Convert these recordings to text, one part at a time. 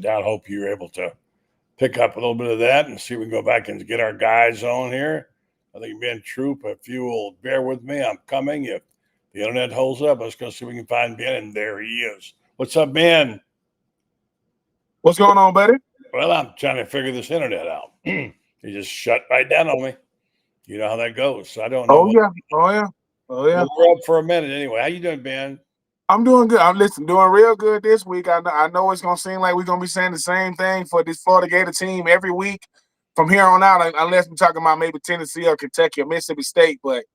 down. Hope you're able to pick up a little bit of that and see if we can go back and get our guys on here. I think Ben Troupe, if you will bear with me, I'm coming. If the internet holds up, let's go see if we can find Ben. And there he is. What's up, Ben? What's going on, buddy? Well, I'm trying to figure this internet out. He just shut right down on me. You know how that goes. So I don't know. Oh yeah. We're up for a minute anyway. How you doing, Ben? I'm doing good. I'm doing real good this week. I know it's gonna seem like we're gonna be saying the same thing for this Florida Gator team every week from here on out, unless we're talking about maybe Tennessee or Kentucky or Mississippi State. But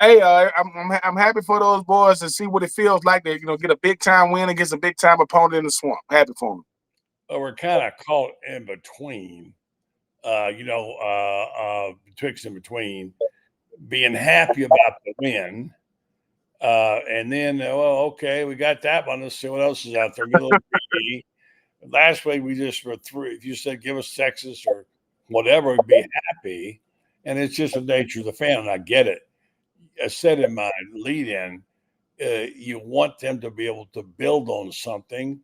hey, I'm happy for those boys to see what it feels like to get a big time win against a big time opponent in the swamp. Happy for them. Well, we're kind of caught in between. Betwixt and between being happy about the win. And then, okay, we got that one. Let's see what else is out there. Get a little greedy. Last week, we just were through. If you said give us Texas or whatever, we'd be happy. And it's just the nature of the fan, and I get it. I said in my lead-in, you want them to be able to build on something.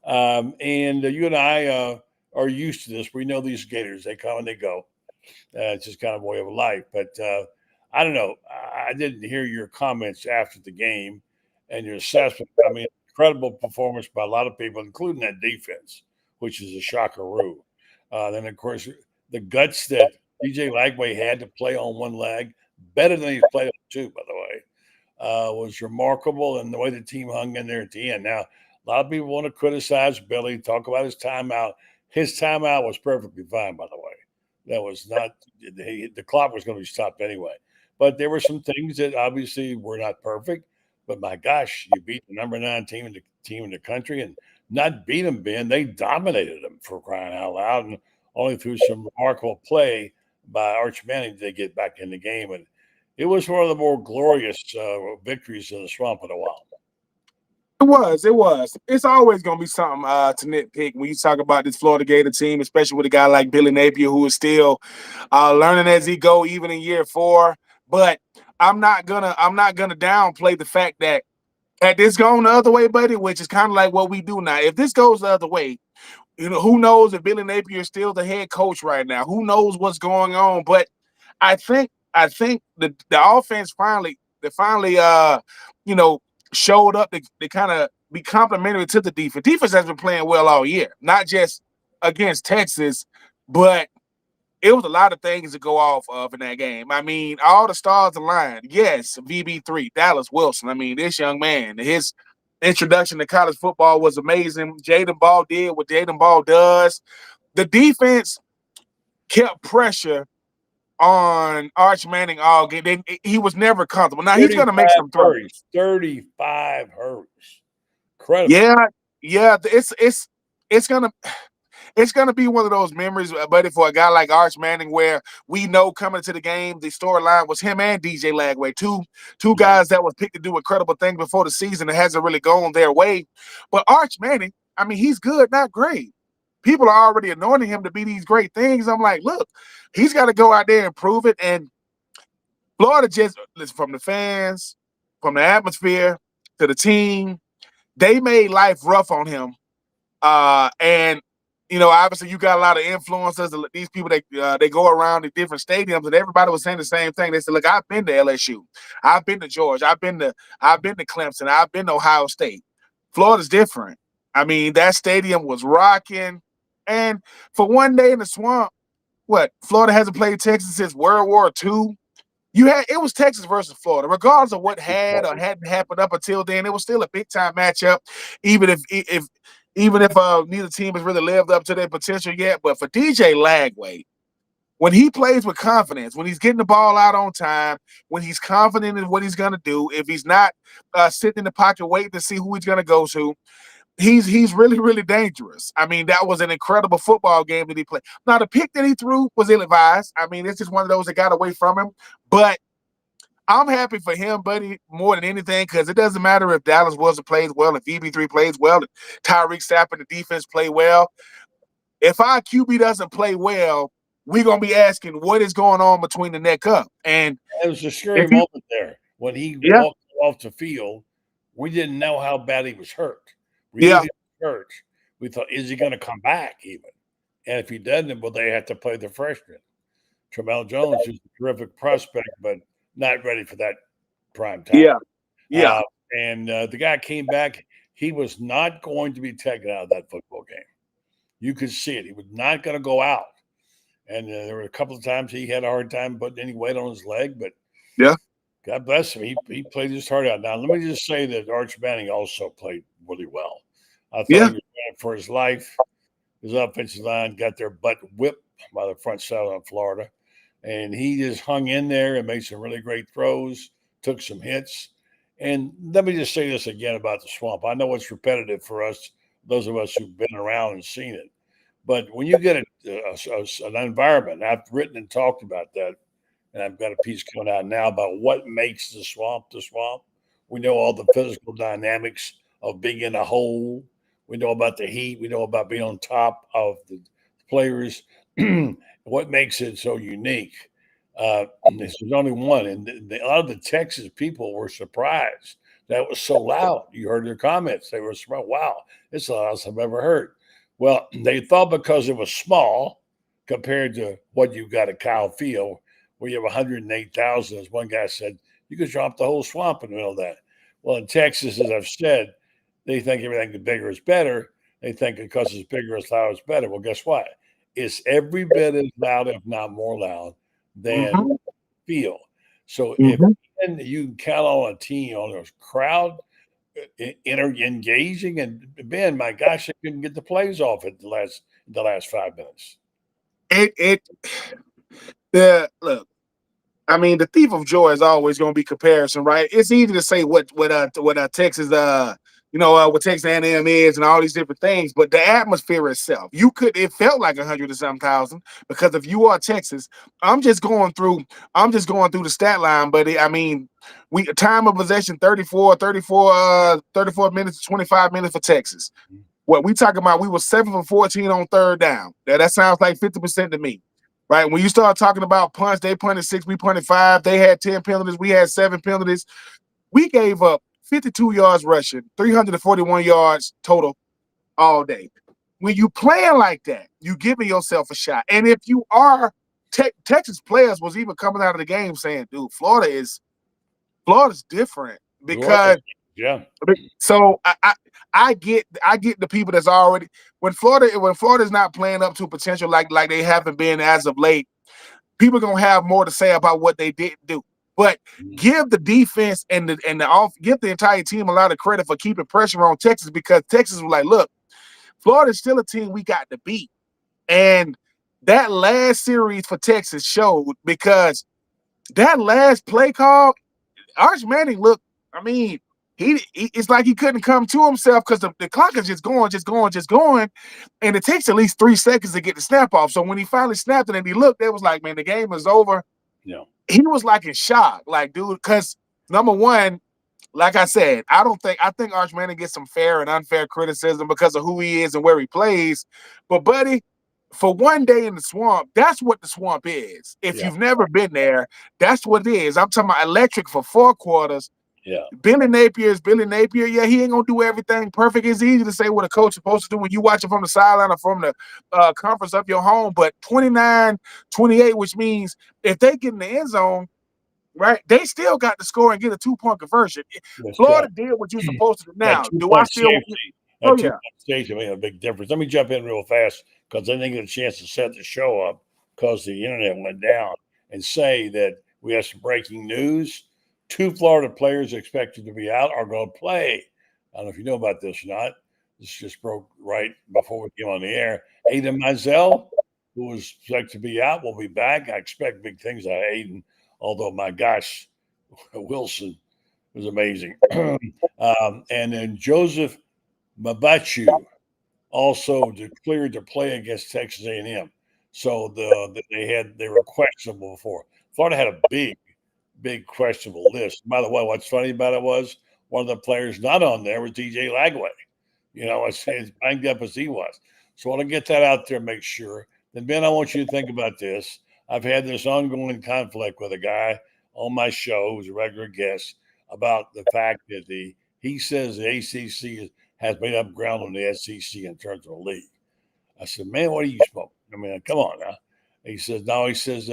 And you and I are used to this. We know these Gators. They come and they go. It's just kind of a way of life. But I don't know. I didn't hear your comments after the game and your assessment. I mean, incredible performance by a lot of people, including that defense, which is a shockaroo. Then, of course, the guts that DJ Lagway had to play on one leg, better than he's played on two, by the way, was remarkable. And the way the team hung in there at the end. Now, a lot of people want to criticize Billy, talk about his timeout. His timeout was perfectly fine, by the way. That was not the clock was going to be stopped anyway. But there were some things that obviously were not perfect. But my gosh, you beat the number 9 team in the country, and not beat them, Ben. They dominated them, for crying out loud, and only through some remarkable play by Arch Manning did they get back in the game. And it was one of the more glorious victories in the swamp in a while. It was. It's always going to be something to nitpick when you talk about this Florida Gator team, especially with a guy like Billy Napier, who is still learning as he go, even in year 4. But I'm not gonna downplay the fact that had this gone the other way, buddy, which is kind of like what we do now. If this goes the other way, who knows if Billy Napier is still the head coach right now? Who knows what's going on? But I think the offense finally showed up to kind of be complimentary to the defense. Defense has been playing well all year, not just against Texas, but it was a lot of things to go off of in that game. I mean, all the stars aligned. Yes, VB3, Dallas Wilson. I mean, this young man, his introduction to college football was amazing. Jaden Ball did what Jaden Ball does. The defense kept pressure on Arch Manning all game. He was never comfortable. Now he's going to make some throws. 35 hurries. Incredible. Yeah. It's gonna be one of those memories, buddy, for a guy like Arch Manning, where we know coming to the game, the storyline was him and DJ Lagway, two guys that was picked to do incredible things before the season. It hasn't really gone their way. But Arch Manning, I mean, he's good, not great. People are already anointing him to be these great things. I'm like, look, he's got to go out there and prove it. And Florida just, from the fans, from the atmosphere to the team, they made life rough on him. And obviously you got a lot of influencers. These people, they go around to different stadiums, and everybody was saying the same thing. They said, "Look, I've been to LSU, I've been to Georgia, I've been to Clemson, I've been to Ohio State. Florida's different. I mean, that stadium was rocking, and for one day in the swamp, Florida hasn't played Texas since World War II. It was Texas versus Florida, regardless of what had or hadn't happened up until then. It was still a big time matchup, even if neither team has really lived up to their potential yet. But for DJ Lagway, when he plays with confidence, when he's getting the ball out on time, when he's confident in what he's going to do, if he's not sitting in the pocket waiting to see who he's going to go to, he's really, really dangerous. I mean, that was an incredible football game that he played. Now, the pick that he threw was ill-advised. I mean, it's just one of those that got away from him. But I'm happy for him, buddy, more than anything, because it doesn't matter if Dallas Wilson plays well, if VB3 plays well, if Tyreek Sapp and the defense play well. If our QB doesn't play well, we're going to be asking what is going on between the neck up. And it was a scary moment there. When he walked off the field, we didn't know how bad he was hurt. We knew he was hurt, We thought, is he going to come back even? And if he doesn't, well, they have to play the freshman. Tramel Jones is a terrific prospect, but not ready for that prime time. Yeah. The guy came back. He was not going to be taken out of that football game. You could see it. He was not going to go out. And there were a couple of times he had a hard time putting any weight on his leg, but Yeah. God bless him. He played his heart out. Now, let me just say that Arch Manning also played really well. I thought he was playing for his life. His offensive line got their butt whipped by the front seven of Florida. And he just hung in there and made some really great throws, took some hits. And let me just say this again about the swamp. I know it's repetitive for us, those of us who've been around and seen it. But when you get an environment, I've written and talked about that, and I've got a piece coming out now about what makes the swamp the swamp. We know all the physical dynamics of being in a hole. We know about the heat. We know about being on top of the players. What makes it so unique? This is only one, and a lot of the Texas people were surprised that was so loud. You heard their comments; they were surprised. Wow, it's the loudest I've ever heard. Well, they thought because it was small compared to what you've got at Kyle Field, where you have 108,000, as one guy said, you could drop the whole swamp in the middle of that. Well, in Texas, as I've said, they think everything bigger is better. They think because it's bigger, it's louder, it's better. Well, guess what? It's every bit as loud, if not more loud, than field. So if you can count on a team on a crowd engaging, and Ben, my gosh, they couldn't get the plays off at the last 5 minutes. Look, I mean, the thief of joy is always going to be comparison, right? It's easy to say what Texas what Texas A&M is and all these different things, but the atmosphere itself, it felt like 100 and some thousand, because if you are Texas, I'm just going through the stat line, but we time of possession 34 minutes, 25 minutes for Texas. What we talking about, we were 7 for 14 on third down. That sounds like 50% to me. Right? When you start talking about punts, they punted 6, we punted 5. They had 10 penalties, we had 7 penalties. We gave up 52 yards rushing, 341 yards total all day. When you playing like that, you giving yourself a shot. And if you are Texas players was even coming out of the game saying, dude, Florida's different, because So I get the people that's already when Florida's not playing up to potential like they haven't been as of late, people are gonna have more to say about what they didn't do. But give the defense and give the entire team a lot of credit for keeping pressure on Texas, because Texas was like, look, Florida's still a team we got to beat. And that last series for Texas showed, because that last play call, Arch Manning looked, it's like he couldn't come to himself, because the clock is just going, and it takes at least 3 seconds to get the snap off. So when he finally snapped it and he looked, it was like, man, the game is over. Yeah. He was like in shock, like, dude, because number one, like I said, I think Arch Manning gets some fair and unfair criticism because of who he is and where he plays. But buddy, for one day in the swamp, that's what the swamp is. If you've never been there, that's what it is. I'm talking about electric for 4 quarters. Yeah. Billy Napier is Billy Napier. Yeah, he ain't gonna do everything perfect. It's easy to say what a coach is supposed to do when you watch it from the sideline or from the comforts of your home. But 29-28, which means if they get in the end zone, right, they still got to score and get a 2-point conversion. Florida did what you're supposed to do. Now, do I still? Safety made a big difference. Let me jump in real fast, because I didn't get a chance to set the show up because the internet went down, and say that we have some breaking news. 2 Florida players expected to be out are going to play. I don't know if you know about this or not. This just broke right before we came on the air. Aiden Mizell, who was expected to be out, will be back. I expect big things out of Aiden, although, my gosh, Wilson was amazing. And then Joseph Mabachu also declared to play against Texas A&M. So they were questionable before. Florida had a big questionable list. By the way, what's funny about it was one of the players not on there was DJ Lagway. As banged up as he was. So I want to get that out there and make sure. Then, Ben, I want you to think about this. I've had this ongoing conflict with a guy on my show who's a regular guest about the fact that he says the ACC has made up ground on the SEC in terms of a league. I said, man, what are you smoking? I mean, come on now. He says, no, he says,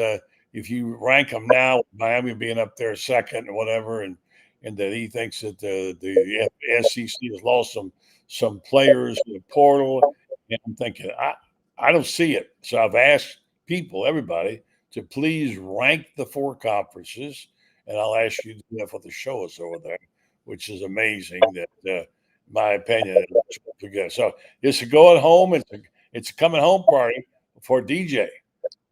if you rank them now, Miami being up there second or whatever, and that he thinks that the SEC has lost some players in the portal. And I'm thinking, I don't see it. So I've asked people, everybody, to please rank the 4 conferences, and I'll ask you to do that for the show us over there, which is amazing. That, my opinion, is so it's a going home. It's a coming home party for DJ,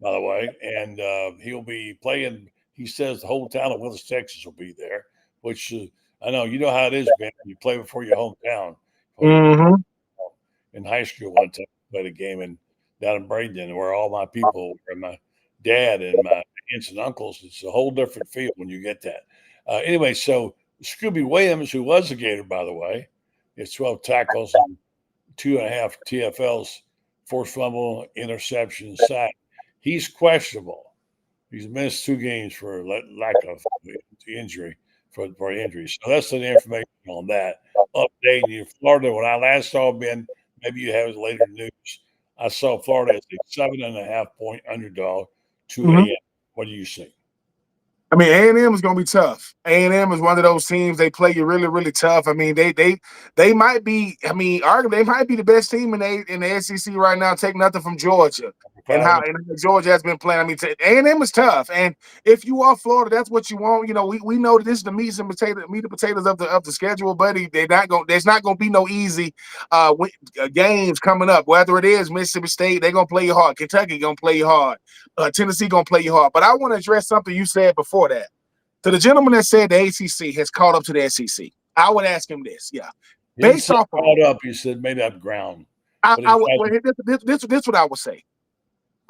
by the way, and he'll be playing. He says the whole town of Willis, Texas, will be there, which I know you know how it is, Ben. You play before your hometown. Mm-hmm. In high school, one time I played a game down in Bradenton, where all my people were, my dad and my aunts and uncles. It's a whole different feel when you get that. Anyway, so Scooby Williams, who was a Gator, by the way, it's 12 tackles and 2.5 TFLs, forced fumble, interception, sack. He's questionable. He's missed 2 games for lack of injury for injuries. So that's the information on that. Updating you, Florida. When I last saw Ben, maybe you have later news. I saw Florida as a 7.5 point underdog to Mm-hmm. A&M. What do you see? I mean, A&M is going to be tough. A&M is one of those teams, they play you really, really tough. I mean, they might be, I mean, arguably they might be the best team in the SEC right now, take nothing from Georgia. And how Georgia has been playing. I mean, A&M is tough. And if you are Florida, that's what you want. You know, we know that this is the meat and potatoes of the schedule, buddy. There's not gonna be no easy games coming up. Whether it is Mississippi State, they're gonna play you hard. Kentucky gonna play you hard. Tennessee gonna play you hard. But I want to address something you said before that. To the gentleman that said the ACC has caught up to the SEC, I would ask him this. Yeah, based off caught up, he said made up ground. This what I would say.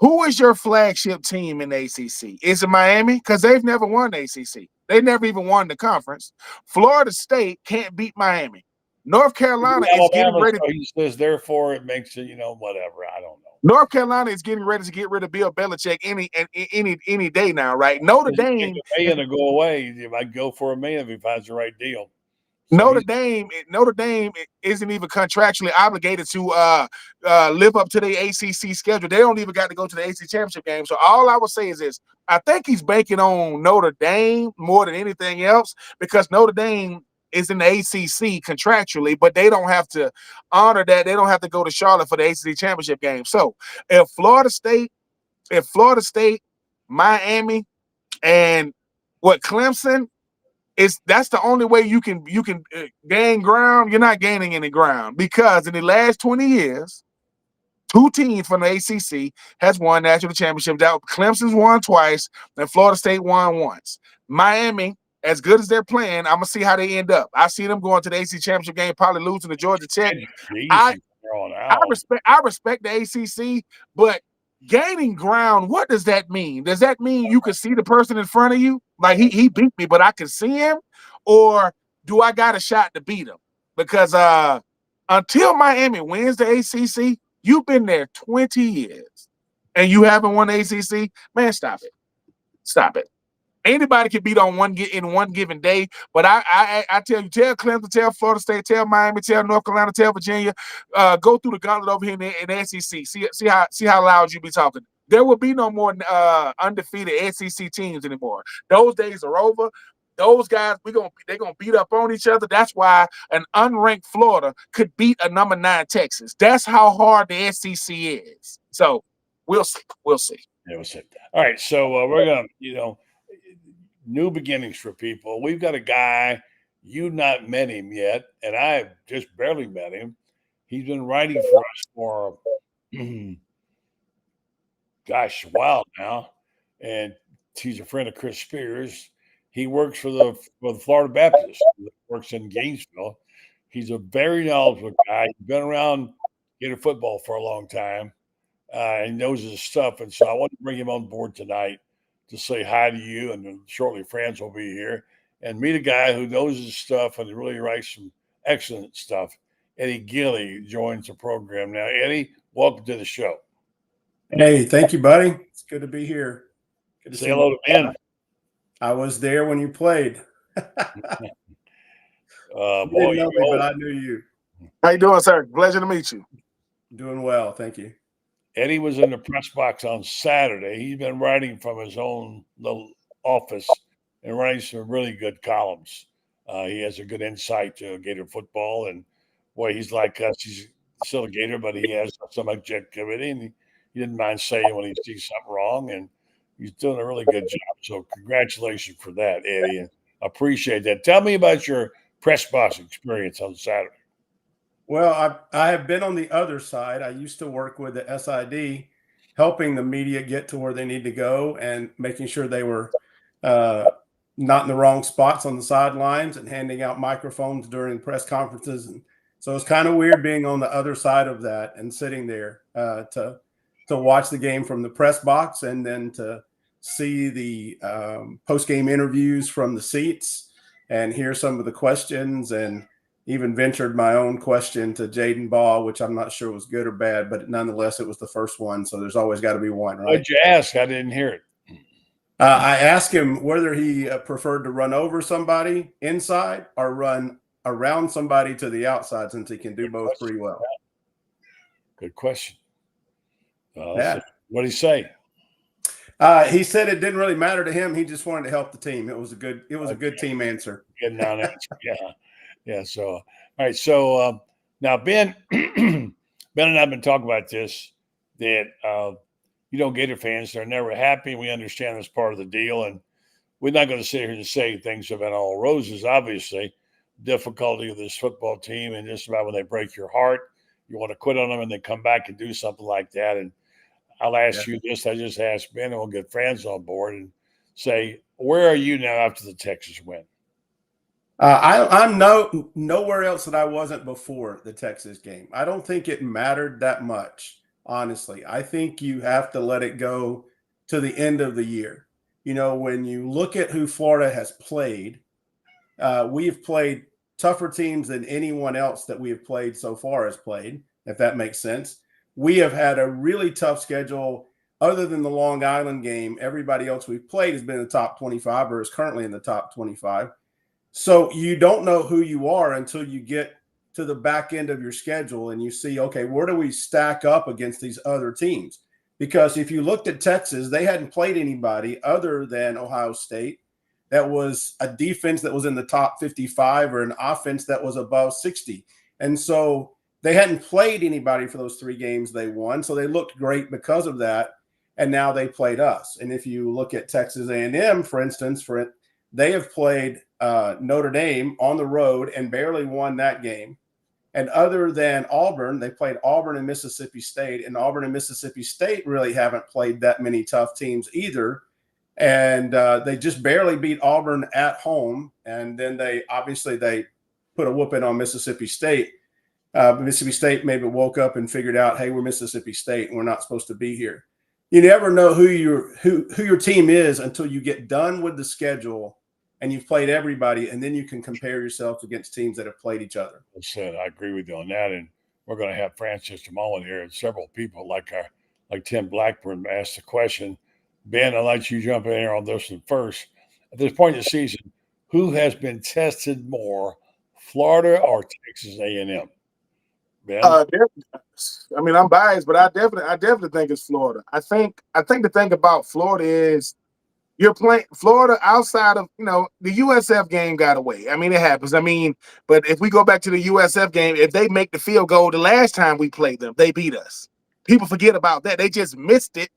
Who is your flagship team in the ACC? Is it Miami? Because they've never won the ACC. They never even won the conference. Florida State can't beat Miami. North Carolina is getting ready. So he says, therefore, it makes it, whatever. I don't know. North Carolina is getting ready to get rid of Bill Belichick any day now, right? Notre Dame to go away. If I go for a man if he finds the right deal. So Notre Dame isn't even contractually obligated to live up to the ACC schedule. They don't even got to go to the ACC championship game. So all I would say is this: I think he's banking on Notre Dame more than anything else because Notre Dame is in the ACC contractually, but they don't have to honor that. They don't have to go to Charlotte for the ACC championship game. So if Florida State, Miami, and Clemson. That's the only way you can gain ground. You're not gaining any ground because in the last 20 years, 2 teams from the ACC has won national championships. Clemson's won twice, and Florida State won once. Miami, as good as they're playing, I'm gonna see how they end up. I see them going to the ACC championship game, probably losing to Georgia Tech. I respect the ACC, but gaining ground, what does that mean? Does that mean you can see the person in front of you? Like he beat me, but I can see him? Or do I got a shot to beat him? Because until Miami wins the ACC, you've been there 20 years and you haven't won the ACC. Man, stop it. Stop it. Anybody can beat on in one given day, but I tell you, tell Clemson, tell Florida State, tell Miami, tell North Carolina, tell Virginia, go through the gauntlet over here in the SEC. See how loud you be talking. There will be no more undefeated SEC teams anymore. Those days are over. Those guys, they're gonna beat up on each other. That's why an unranked Florida could beat a number 9 Texas. That's how hard the SEC is. So we'll see. Yeah, we'll see. All right, so we're gonna, new beginnings for people. We've got a guy, you've not met him yet, and I've just barely met him. He's been writing for us for, gosh, a while now, and he's a friend of Chris Spears. He works for the Florida Baptist. He works in Gainesville. He's a very knowledgeable guy. He's been around Gator football for a long time, and knows his stuff. And so I want to bring him on board tonight to say hi to you, and then shortly Franz will be here, and meet a guy who knows his stuff and really writes some excellent stuff. Eddie Gilley joins the program now. Eddie, welcome to the show. Hey, thank you, buddy. It's good to be here. Good to say hello to Ben. I was there when you played. Boy, you didn't know me, but I knew you. How you doing, sir? Pleasure to meet you. Doing well, thank you. Eddie was in the press box on Saturday. He's been writing from his own little office and writing some really good columns. He has a good insight to Gator football, and boy, he's like us. He's still a Gator, but he has some objectivity, and he didn't mind saying when he sees something wrong, and he's doing a really good job. So congratulations for that, Eddie, and appreciate that. Tell me about your press box experience on Saturday. Well, I have been on the other side. I used to work with the SID, helping the media get to where they need to go and making sure they were not in the wrong spots on the sidelines and handing out microphones during press conferences. And so it's kind of weird being on the other side of that and sitting there to watch the game from the press box and then to see the post-game interviews from the seats and hear some of the questions, and even ventured my own question to Jaden Ball, which I'm not sure was good or bad, but nonetheless, it was the first one. So there's always got to be one, right? What'd you ask? I didn't hear it. I asked him whether he preferred to run over somebody inside or run around somebody to the outside, since he can do both pretty well. Good question. Yeah. What did he say? He said it didn't really matter to him. He just wanted to help the team. It was a good team answer. Good non-answer. Yeah. So, all right. So now, Ben, Ben and I have been talking about this, that Gator fans, they're never happy. We understand that's part of the deal, and we're not going to sit here and say things have been all roses. Obviously, difficulty of this football team, and just about when they break your heart, you want to quit on them, and they come back and do something like that. And I'll ask you this. I just asked Ben, and we'll get Franz on board and say, where are you now after the Texas win? I'm nowhere else that I wasn't before the Texas game. I don't think it mattered that much, honestly. I think you have to let it go to the end of the year. When you look at who Florida has played, we've played tougher teams than anyone else that we have played so far has played, if that makes sense. We have had a really tough schedule. Other than the Long Island game, everybody else we've played has been in the top 25 or is currently in the top 25. So you don't know who you are until you get to the back end of your schedule and you see, okay, where do we stack up against these other teams? Because if you looked at Texas, they hadn't played anybody other than Ohio State that was a defense that was in the top 55 or an offense that was above 60. And so they hadn't played anybody for those 3 games they won. So they looked great because of that. And now they played us. And if you look at Texas A&M, for instance, they have played Notre Dame on the road and barely won that game. And other than Auburn, they played Auburn and Mississippi State. And Auburn and Mississippi State really haven't played that many tough teams either. And they just barely beat Auburn at home. And then they put a whooping on Mississippi State. Mississippi State maybe woke up and figured out, hey, we're Mississippi State and we're not supposed to be here. You never know who your team is until you get done with the schedule and you've played everybody, and then you can compare yourself against teams that have played each other. I agree with you on that, and we're going to have Franz just a moment here, and several people like Tim Blackburn asked the question. Ben, I'd like you to jump in here on this one first. At this point in the season, who has been tested more, Florida or Texas A&M? Ben? I mean, I'm biased, but I definitely think it's Florida. I think the thing about Florida is you're playing Florida outside of, the USF game got away. I mean, it happens. I mean, but if we go back to the USF game, if they make the field goal the last time we played them, they beat us. People forget about that. They just missed it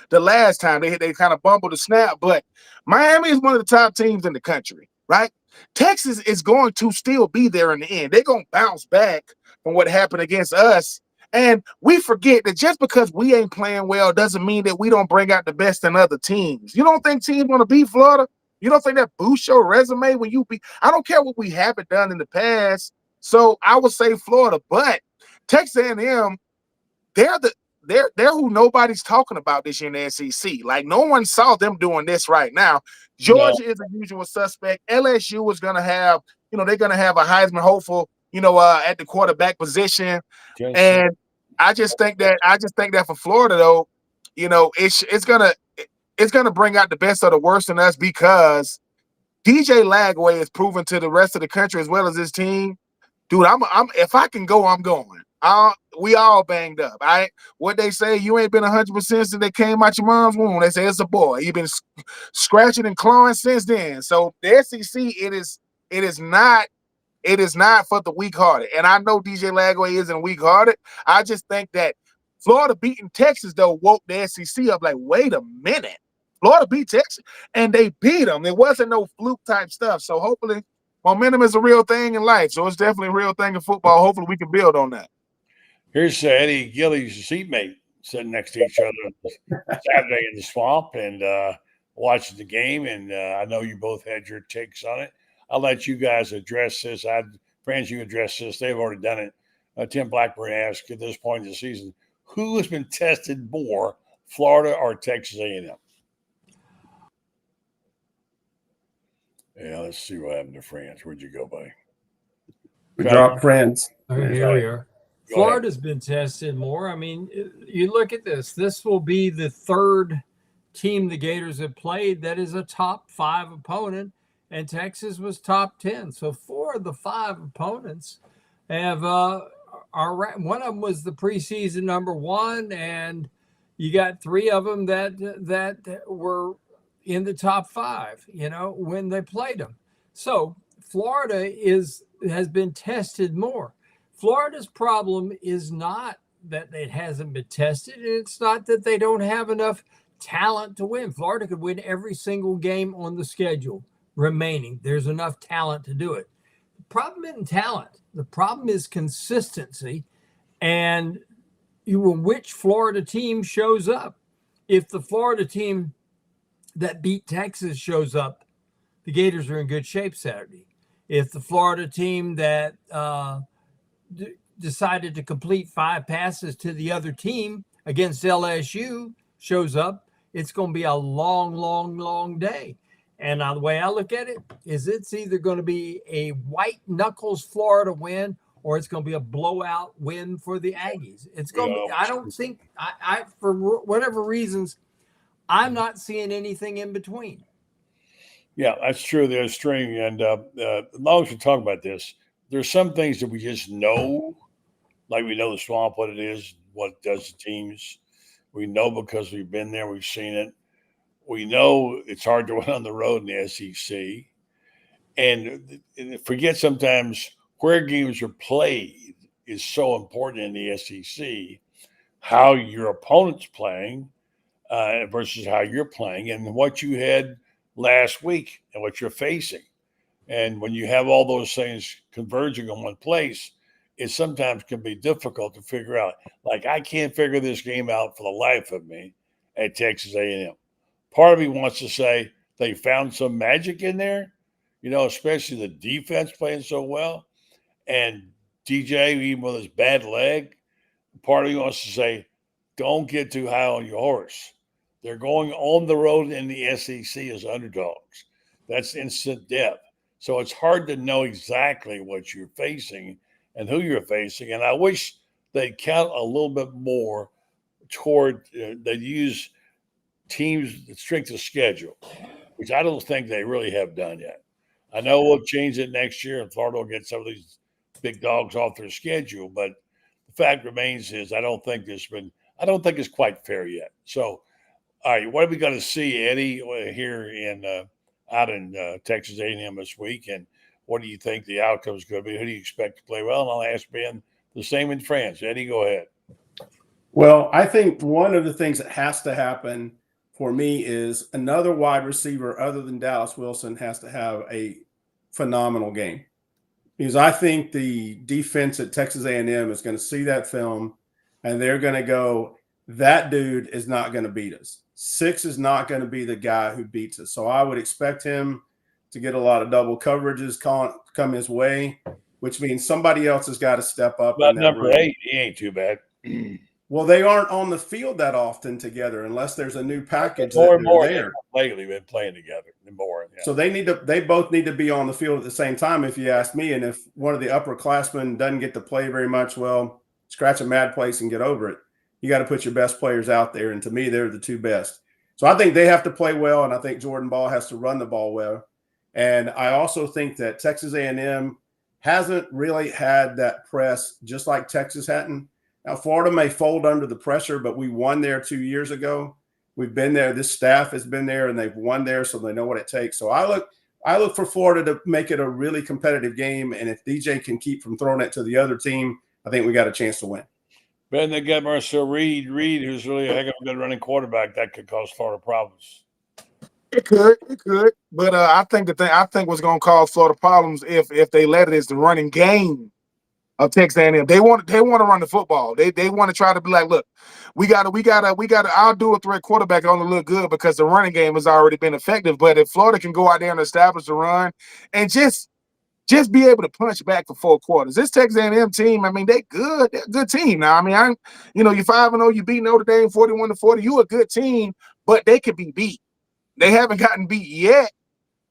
the last time. They kind of bumbled the snap. But Miami is one of the top teams in the country, right? Texas is going to still be there in the end. They're going to bounce back from what happened against us. And we forget that just because we ain't playing well doesn't mean that we don't bring out the best in other teams. You don't think teams want to beat Florida? You don't think that boosts your resume when you beat? I don't care what we haven't done in the past. So I would say Florida, but Texas A&M, they're who nobody's talking about this year in the SEC. Like, no one saw them doing this right now. Georgia is a usual suspect. LSU is going to have, they're going to have a Heisman hopeful, at the quarterback position. And I just think that for Florida, though, it's gonna bring out the best of the worst in us, because DJ Lagway has proven to the rest of the country as well as his team, dude, I'm if I can go, I'm going. We all banged up. What they say, you ain't been 100% since they came out your mom's womb. They say it's a boy. You've been scratching and clawing since then. So the SEC, it is not for the weak-hearted. And I know DJ Lagway isn't weak-hearted. I just think that Florida beating Texas, though, woke the SEC up like, wait a minute. Florida beat Texas, and they beat them. There wasn't no fluke-type stuff. So hopefully momentum is a real thing in life. So it's definitely a real thing in football. Hopefully we can build on that. Here's Eddie Gilley's seatmate sitting next to each other Saturday in the swamp and watching the game. And I know you both had your takes on it. I'll let you guys address this. Franz, you address this. They've already done it. Tim Blackburn asked at this point in the season, who has been tested more, Florida or Texas A&M? Yeah, let's see what happened to Franz. Where'd you go, buddy? We dropped Franz. Here we are. Florida's been tested more. I mean, you look at this. This will be the third team the Gators have played that is a top 5 opponent, and Texas was top 10. So 4 of the 5 opponents have are one of them was the preseason number 1, and you got 3 of them that were in the top 5, when they played them. So Florida has been tested more. Florida's problem is not that it hasn't been tested. It's not that they don't have enough talent to win. Florida could win every single game on the schedule remaining. There's enough talent to do it. The problem isn't talent. The problem is consistency and which Florida team shows up. If the Florida team that beat Texas shows up, the Gators are in good shape Saturday. If the Florida team that decided to complete 5 passes to the other team against LSU shows up, it's going to be a long, long, long day. And the way I look at it is it's either going to be a white knuckles Florida win or it's going to be a blowout win for the Aggies. It's going to be, I don't think, I for whatever reasons, I'm not seeing anything in between. Yeah, that's true. There's a string. And as long as we talk about this, there's some things that we just know, like we know the swamp, what it is, what it does to teams. We know because we've been there, we've seen it. We know it's hard to win on the road in the SEC. And forget sometimes where games are played is so important in the SEC, how your opponent's playing versus how you're playing and what you had last week and what you're facing. And when you have all those things converging in one place, it sometimes can be difficult to figure out. Like, I can't figure this game out for the life of me at Texas A&M. Part of me wants to say they found some magic in there, especially the defense playing so well. And DJ, even with his bad leg, part of me wants to say, don't get too high on your horse. They're going on the road in the SEC as underdogs. That's instant death. So it's hard to know exactly what you're facing and who you're facing. And I wish they'd count a little bit more toward they'd use teams' strength of schedule, which I don't think they really have done yet. I know we'll change it next year and Florida will get some of these big dogs off their schedule, but the fact remains is I don't think it's quite fair yet. So, all right, what are we going to see, Eddie, here out in Texas A&M this week, and what do you think the outcome is going to be? Who do you expect to play well? And I'll ask Ben the same in France. Eddie, go ahead. Well, I think one of the things that has to happen for me is another wide receiver other than Dallas Wilson has to have a phenomenal game. Because I think the defense at Texas A&M is going to see that film, and they're going to go, that dude is not going to beat us. 6 is not going to be the guy who beats us. So I would expect him to get a lot of double coverages come his way, which means somebody else has got to step up. But number 8, he ain't too bad. Well, they aren't on the field that often together unless there's a new package more and more there. Lately, been playing together more. Yeah. So they both need to be on the field at the same time, if you ask me. And if one of the upperclassmen doesn't get to play very much, well, scratch a mad place and get over it. You got to put your best players out there, and to me, they're the 2 best. So I think they have to play well, and I think Jordan Ball has to run the ball well. And I also think that Texas A&M hasn't really had that press, just like Texas hadn't. Now, Florida may fold under the pressure, but we won there 2 years ago. We've been there. This staff has been there, and they've won there, so they know what it takes. So I look for Florida to make it a really competitive game, and if DJ can keep from throwing it to the other team, I think we got a chance to win. Ben, they got Marcel Reed, who's really a heck of a good running quarterback. That could cause Florida problems. It could, but I think what's going to cause Florida problems if they let it is the running game of Texas A&M. They want to run the football. They want to try to be like, look, we got to. I'll do a threat quarterback only look good because the running game has already been effective. But if Florida can go out there and establish the run and just be able to punch back for 4 quarters, this Texas A&M team, I mean, they're good. They're a good team now. I mean, you're 5-0. You beat Notre Dame 41-40. You a good team, but they could be beat. They haven't gotten beat yet,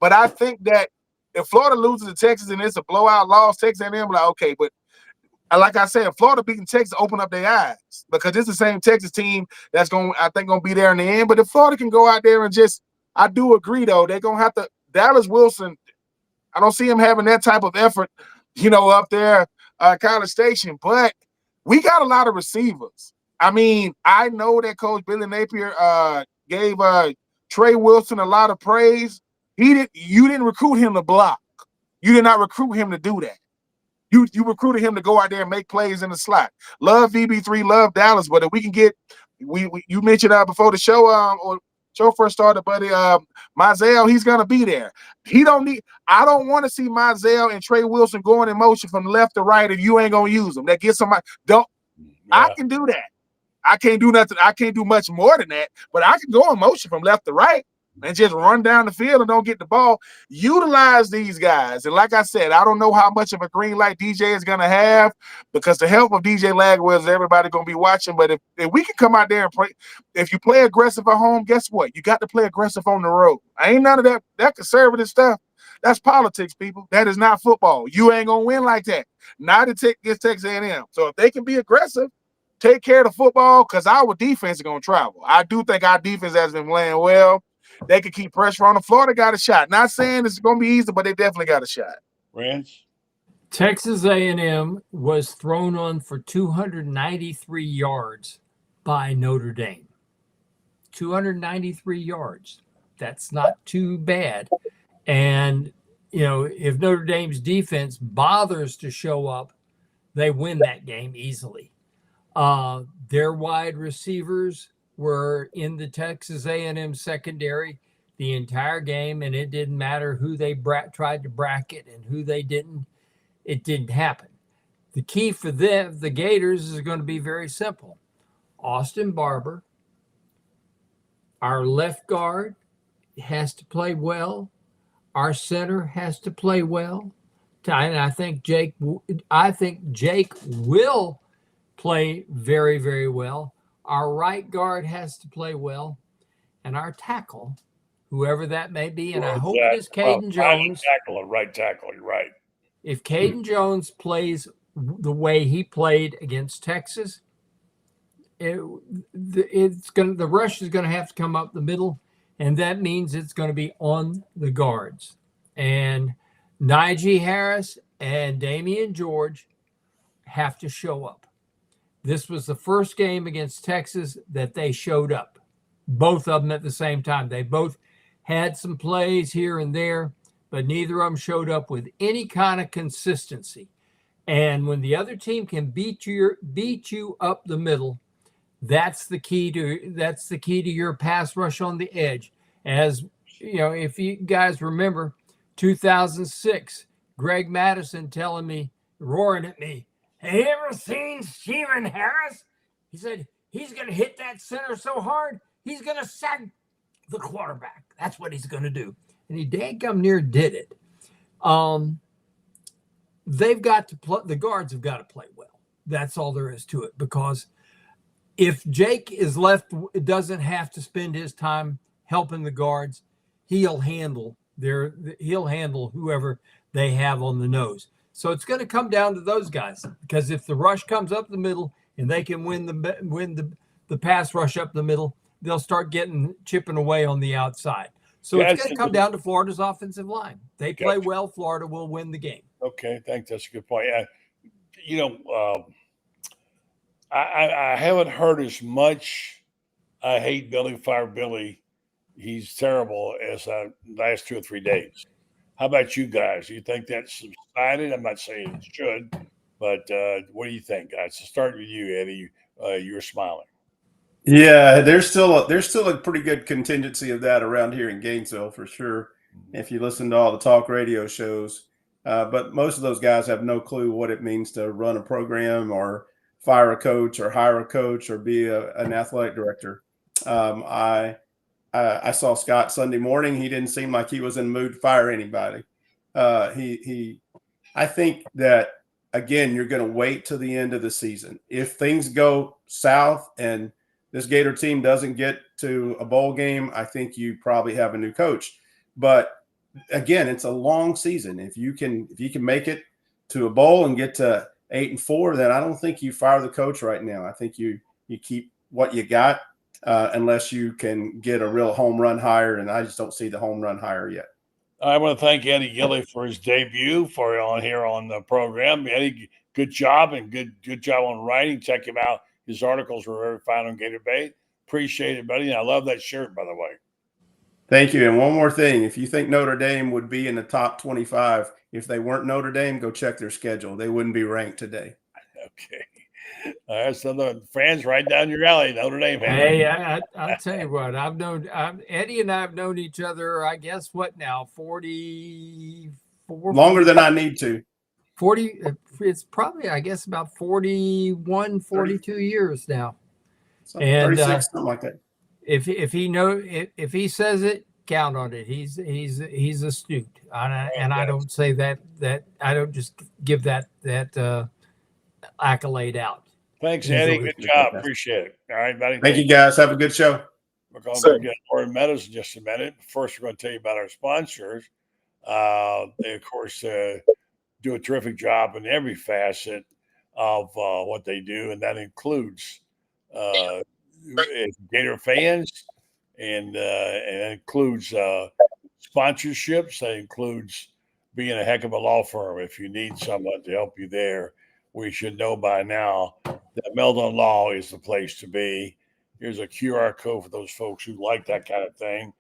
but I think that if Florida loses to Texas and it's a blowout loss, Texas A&M like, okay, but like I said, Florida beating Texas open up their eyes because it's the same Texas team that's going to be there in the end. But if Florida can go out there and I do agree though, they're going to have to. Dallas Wilson, I don't see him having that type of effort, up there, College Station. But we got a lot of receivers. I mean, I know that Coach Billy Napier gave Trey Wilson a lot of praise. You didn't recruit him to block. You did not recruit him to do that. You recruited him to go out there and make plays in the slot. Love VB3, love Dallas, but if we can get you mentioned before the show or show first started, buddy, Mizell, he's gonna be there. I don't want to see Mizell and Trey Wilson going in motion from left to right if you ain't gonna use them. That gets somebody I can do that. I can't do nothing. I can't do much more than that, but I can go in motion from left to right and just run down the field and don't get the ball. Utilize these guys. And like I said, I don't know how much of a green light DJ is going to have because the help of DJ Lagwell is everybody going to be watching. But if we can come out there and play, if you play aggressive at home, guess what? You got to play aggressive on the road. I ain't none of that conservative stuff. That's politics, people. That is not football. You ain't going to win like that. Not against Texas A&M. So if they can be aggressive, take care of the football because our defense is going to travel. I do think our defense has been playing well. They can keep pressure on them. Florida got a shot. Not saying it's going to be easy, but they definitely got a shot. Franz? Texas A&M was thrown on for 293 yards by Notre Dame. 293 yards. That's not too bad. And, if Notre Dame's defense bothers to show up, they win that game easily. Their wide receivers were in the Texas A&M secondary the entire game, and it didn't matter who they tried to bracket and who they didn't. It didn't happen. The key for them, the Gators, is going to be very simple. Austin Barber, our left guard, has to play well. Our center has to play well. And I think Jake will play very, very well. Our right guard has to play well. And our tackle, whoever that may be, and I hope it is Caden Jones. Right tackle, you're right. If Caden Jones plays the way he played against Texas, the rush is going to have to come up the middle, and that means it's going to be on the guards. And Najee Harris and Damian George have to show up. This was the first game against Texas that they showed up, both of them at the same time. They both had some plays here and there, but neither of them showed up with any kind of consistency. And when the other team can beat you up the middle, that's the key to your pass rush on the edge. As if you guys remember, 2006, Greg Madison roaring at me, "Have you ever seen Stephen Harris?" He said, "He's going to hit that center so hard, he's going to sack the quarterback. That's what he's going to do." And he dadgum near did it. The guards have got to play well. That's all there is to it. Because if Jake is left, doesn't have to spend his time helping the guards, he'll handle whoever they have on the nose. So it's going to come down to those guys, because if the rush comes up the middle and they can win the pass rush up the middle, they'll start chipping away on the outside. So it's going to come down to Florida's offensive line. They play well, Florida will win the game. Okay, I think that's a good point. I haven't heard as much. I hate Billy, fire Billy. He's terrible as last 2 or 3 days. How about you guys? Do you think that's subsided? I'm not saying it should, but what do you think, guys? To start with you, Eddie, you were smiling. Yeah, there's still a pretty good contingency of that around here in Gainesville for sure. If you listen to all the talk radio shows, but most of those guys have no clue what it means to run a program or fire a coach or hire a coach or be an athletic director. I saw Scott Sunday morning. He didn't seem like he was in the mood to fire anybody. I think that, again, you're going to wait till the end of the season. If things go south and this Gator team doesn't get to a bowl game, I think you probably have a new coach. But again, it's a long season. If you can make it to a bowl and get to 8-4, then I don't think you fire the coach right now. I think you keep what you got. Unless you can get a real home run hire, and I just don't see the home run hire yet. I want to thank Eddie Gilley for his debut here on the program. Eddie, good job and good job on writing. Check him out. His articles were very fine on Gator Bait. Appreciate it, buddy. And I love that shirt, by the way. Thank you. And one more thing. If you think Notre Dame would be in the top 25, if they weren't Notre Dame, go check their schedule. They wouldn't be ranked today. Okay. So the Franz right down your alley, Notre Dame. Hey, I'll tell you what. Eddie and I have known each other, I guess, what now, 44? Longer than I need to. 40. It's probably, I guess, about 41, 42 years now. And 36, something like that. If he says it, count on it. He's astute, and I don't say that I don't just give that accolade out. Thanks, Eddie. Good job. Appreciate it. All right, buddy. Thank you, guys. Have a good show. We're going to get Loren Meadows in just a minute. First, we're going to tell you about our sponsors. They, of course, do a terrific job in every facet of what they do, and that includes Gator fans, and it includes sponsorships. That includes being a heck of a law firm. If you need someone to help you there, we should know by now that Meldon Law is the place to be. Here's a QR code for those folks who like that kind of thing.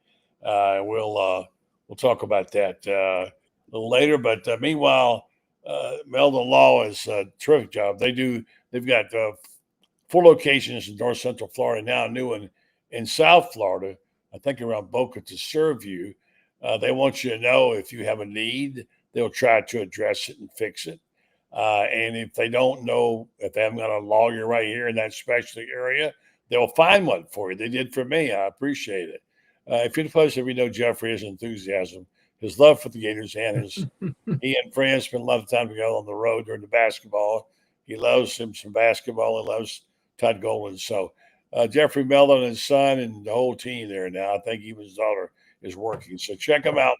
We'll talk about that a little later. But meanwhile, Meldon Law is a terrific job. They've got 4 locations in North Central Florida, now a new one in South Florida, I think around Boca to serve you. They want you to know if you have a need, they'll try to address it and fix it. And if they don't know, if they haven't got a lawyer right here in that specialty area, they'll find one for you. They did for me. I appreciate it. If you're the place that we know Jeffrey, his enthusiasm, his love for the Gators, and he and Franz spent a lot of time together on the road during the basketball. He loves him some basketball and loves Todd Golden. So Jeffrey Meldon and his son and the whole team there now. I think even his daughter is working. So check them out.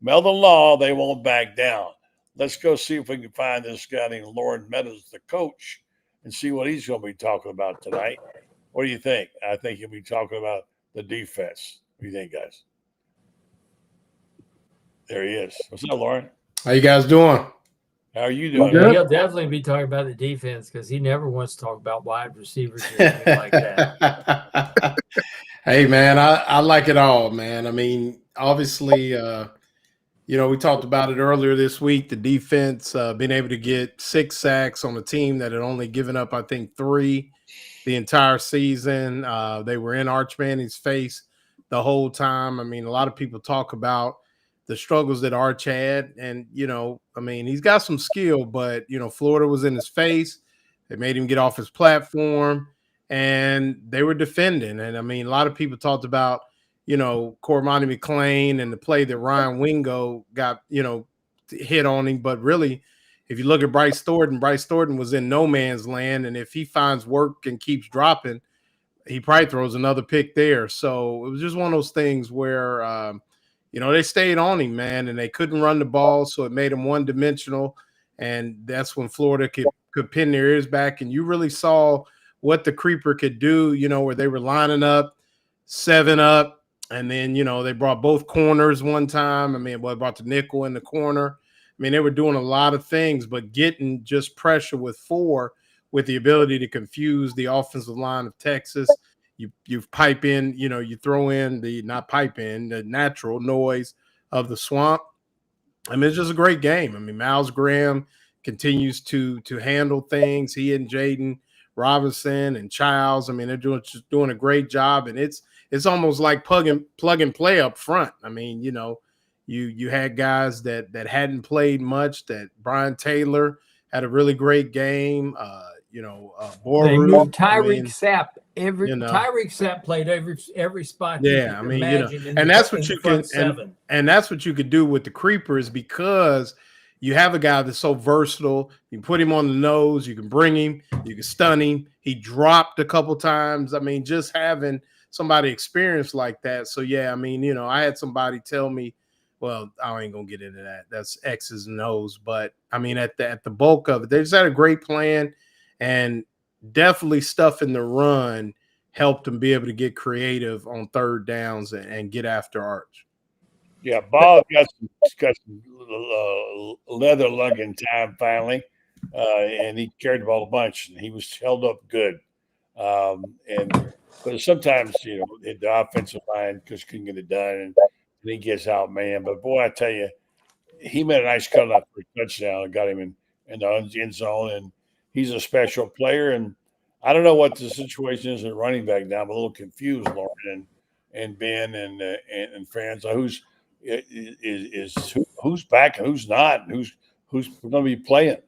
Meldon Law, they won't back down. Let's go see if we can find this guy named Loren Meadows, the coach, and see what he's going to be talking about tonight. What do you think? I think he'll be talking about the defense. What do you think, guys? There he is. What's up, Loren? How you guys doing? How are you doing? He'll definitely be talking about the defense because he never wants to talk about wide receivers or anything like that. Hey, man, I like it all, man. I mean, obviously, we talked about it earlier this week, the defense being able to get 6 sacks on a team that had only given up, I think, 3 the entire season. They were in Arch Manning's face the whole time. I mean, a lot of people talk about the struggles that Arch had. And, he's got some skill, but, Florida was in his face. They made him get off his platform, and they were defending. And, a lot of people talked about, Cormani McClain and the play that Ryan Wingo got, hit on him. But really, if you look at Bryce Thornton was in no man's land. And if he finds work and keeps dropping, he probably throws another pick there. So it was just one of those things where, they stayed on him, man, and they couldn't run the ball. So it made him one-dimensional. And that's when Florida could pin their ears back. And you really saw what the creeper could do, where they were lining up, 7 up. And then, they brought both corners one time. They brought the nickel in the corner. mean, they were doing a lot of things, but getting just pressure with 4 with the ability to confuse the offensive line of Texas. You pipe in, you throw in the natural noise of the swamp. I mean, it's just a great game. I mean, Miles Graham continues to handle things. He and Jaden Robinson and Childs. I mean, they're just doing a great job, and it's almost like plug and play up front. I mean, you had guys that hadn't played much. That Brian Taylor had a really great game. They moved Tyreek Sapp. Tyreek Sapp played every spot. Yeah, I mean, and that's what you can and that's what you could do with the creepers, because you have a guy that's so versatile. You can put him on the nose, you can bring him, you can stun him. He dropped a couple times. I mean, just having somebody experienced like that. So yeah, I mean, I had somebody tell me, well, I ain't gonna get into that. That's X's and O's, but I mean, at the bulk of it, they just had a great plan, and definitely stuff in the run helped them be able to get creative on third downs and get after Arch. Yeah, Ball got some leather lugging time finally, and he carried the ball a bunch, and he was held up good. But sometimes, the offensive line just couldn't get it done, and he gets out, man. But boy, I tell you, he made a nice cutout for a touchdown and got him in the end zone, and he's a special player. And I don't know what the situation is at running back now. I'm a little confused, Loren and Ben and Franz. Who's back and who's not, and who's going to be playing?